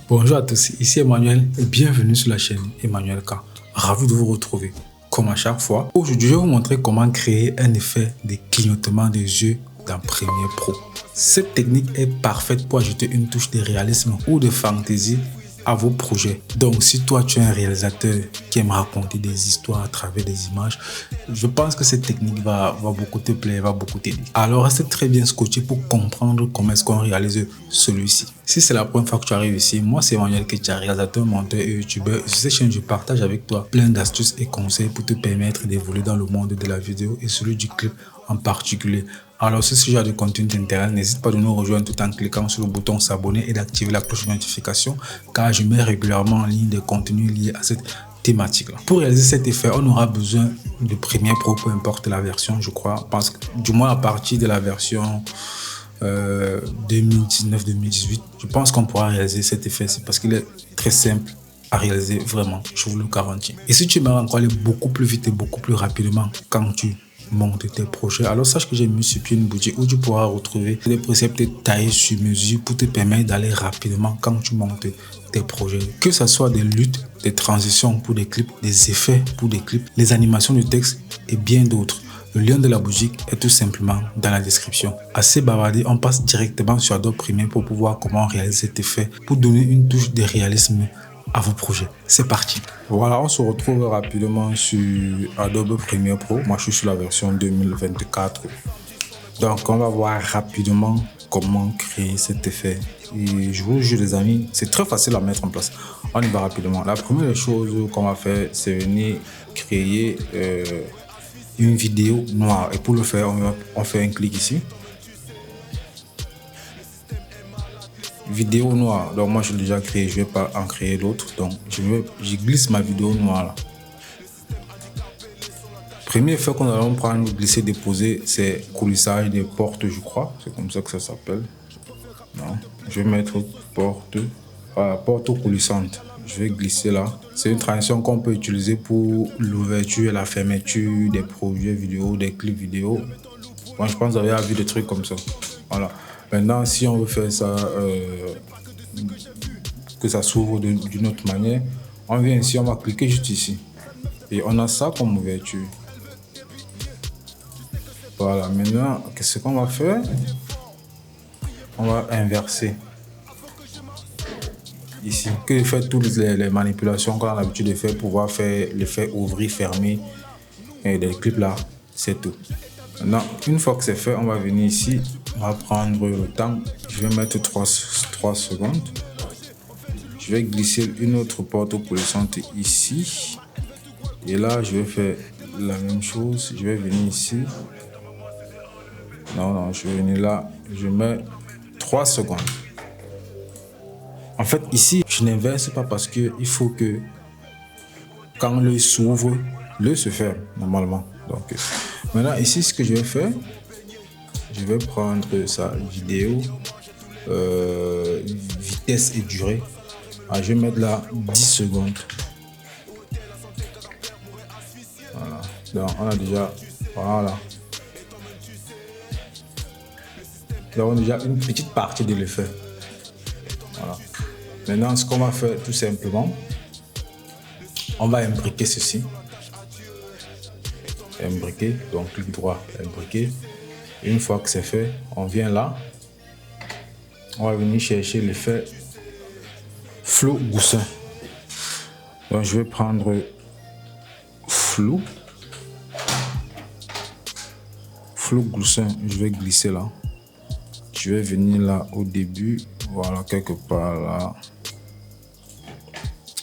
Bonjour à tous, ici Emmanuel et bienvenue sur la chaîne Emmanuel K. Ravi de vous retrouver. Comme à chaque fois, aujourd'hui je vais vous montrer comment créer un effet de clignotement des yeux dans Premiere Pro. Cette technique est parfaite pour ajouter une touche de réalisme ou de fantaisie à vos projets. Donc si toi tu es un réalisateur qui aime raconter des histoires à travers des images, je pense que cette technique va beaucoup te plaire, va beaucoup t'aider. Alors reste très bien scotché pour comprendre comment est-ce qu'on réalise celui-ci. Si c'est la première fois que tu arrives ici, moi c'est Emmanuel Ketia, réalisateur, monteur et youtubeur. Sur cette chaîne, je partage avec toi plein d'astuces et conseils pour te permettre d'évoluer dans le monde de la vidéo et celui du clip en particulier. Alors si ce genre de contenu t'intéresse, n'hésite pas de nous rejoindre tout en cliquant sur le bouton s'abonner et d'activer la cloche de notification car je mets régulièrement en ligne des contenus liés à cette thématique là. Pour réaliser cet effet, on aura besoin de Premiere Pro, peu importe la version, je crois, parce que du moins à partir de la version 2019-2018, je pense qu'on pourra réaliser cet effet. C'est parce qu'il est très simple à réaliser, vraiment, je vous le garantis. Et si tu aimerais encore aller beaucoup plus vite et beaucoup plus rapidement quand tu monter tes projets, alors sache que j'ai mis sur pied une boutique où tu pourras retrouver des préceptes taillés sur mesure pour te permettre d'aller rapidement quand tu montes tes projets, que ce soit des luttes, des transitions pour des clips, des effets pour des clips, les animations de texte et bien d'autres. Le lien de la boutique est tout simplement dans la description. Assez bavardé, on passe directement sur Adobe Premiere pour pouvoir comment réaliser cet effet pour donner une touche de réalisme à vos projets. C'est parti. Voilà, on se retrouve rapidement sur Adobe Premiere Pro. Moi, je suis sur la version 2024. Donc, on va voir rapidement comment créer cet effet. Et je vous jure, les amis, c'est très facile à mettre en place. On y va rapidement. La première chose qu'on va faire, c'est venir créer une vidéo noire. Et pour le faire, on fait un clic ici. Vidéo noire. Donc moi je l'ai déjà créé, je vais pas en créer d'autres. Donc je glisse ma vidéo noire là. Premier effet qu'on allons prendre, glisser, déposer, c'est coulissage des portes, je crois. C'est comme ça que ça s'appelle. Non, je vais mettre porte coulissante. Je vais glisser là. C'est une transition qu'on peut utiliser pour l'ouverture et la fermeture des projets vidéo, des clips vidéo. Moi, je pense que vous avez vu des trucs comme ça. Voilà. Maintenant, si on veut faire ça, que ça s'ouvre d'une autre manière, on vient ici, on va cliquer juste ici. Et on a ça comme ouverture. Voilà. Maintenant, qu'est-ce qu'on va faire? On va inverser. Ici, que je fais toutes les manipulations qu'on a l'habitude de faire pour pouvoir faire l'effet ouvrir, fermer et des clips là, c'est tout. Maintenant, une fois que c'est fait, on va venir ici, on va prendre le temps, je vais mettre 3 secondes. Je vais glisser une autre porte coulissante ici. Et là, je vais faire la même chose. Je vais venir ici. Non, je vais venir là. Je mets 3 secondes. En fait, ici, je n'inverse pas parce qu'il faut que quand l'œil s'ouvre, l'œil se ferme normalement. Donc, maintenant, ici, ce que je vais faire, je vais prendre sa vidéo, vitesse et durée. Ah, je vais mettre là 10 secondes. Voilà. Donc, on a déjà, voilà. Nous avons déjà une petite partie de l'effet. Voilà. Maintenant, ce qu'on va faire tout simplement, on va imbriquer ceci. Imbriquer, donc clic droit, imbriquer. Une fois que c'est fait, on vient là. On va venir chercher l'effet flou goussin. Donc je vais prendre flou goussin. Je vais glisser là. Je vais venir là au début. Voilà, quelque part là.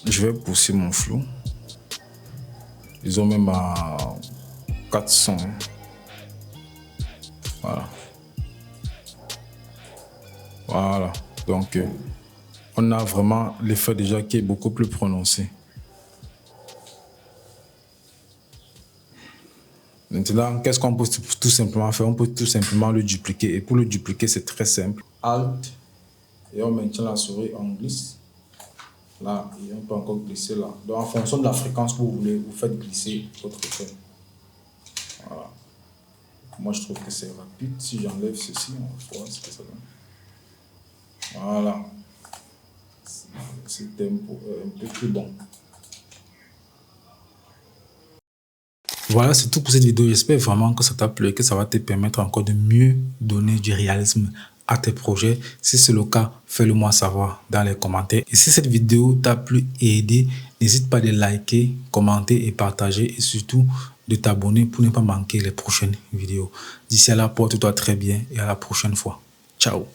Je vais pousser mon flou. Disons même à 400. Voilà. Voilà. Donc, on a vraiment l'effet déjà qui est beaucoup plus prononcé. Maintenant, qu'est-ce qu'on peut tout simplement faire? On peut tout simplement le dupliquer. Et pour le dupliquer, c'est très simple. Alt. Et on maintient la souris, on glisse. Là, et on peut encore glisser là. Donc, en fonction de la fréquence que vous voulez, vous faites glisser votre effet. Voilà. Moi, je trouve que c'est rapide. Si j'enlève ceci, on va voir ce que ça donne. Voilà. c'était un peu plus bon. Voilà, c'est tout pour cette vidéo. J'espère vraiment que ça t'a plu et que ça va te permettre encore de mieux donner du réalisme à tes projets. Si c'est le cas, fais-le moi savoir dans les commentaires. Et si cette vidéo t'a plu et aidé, n'hésite pas à liker, commenter et partager et surtout de t'abonner pour ne pas manquer les prochaines vidéos. D'ici là, porte-toi très bien et à la prochaine fois. Ciao.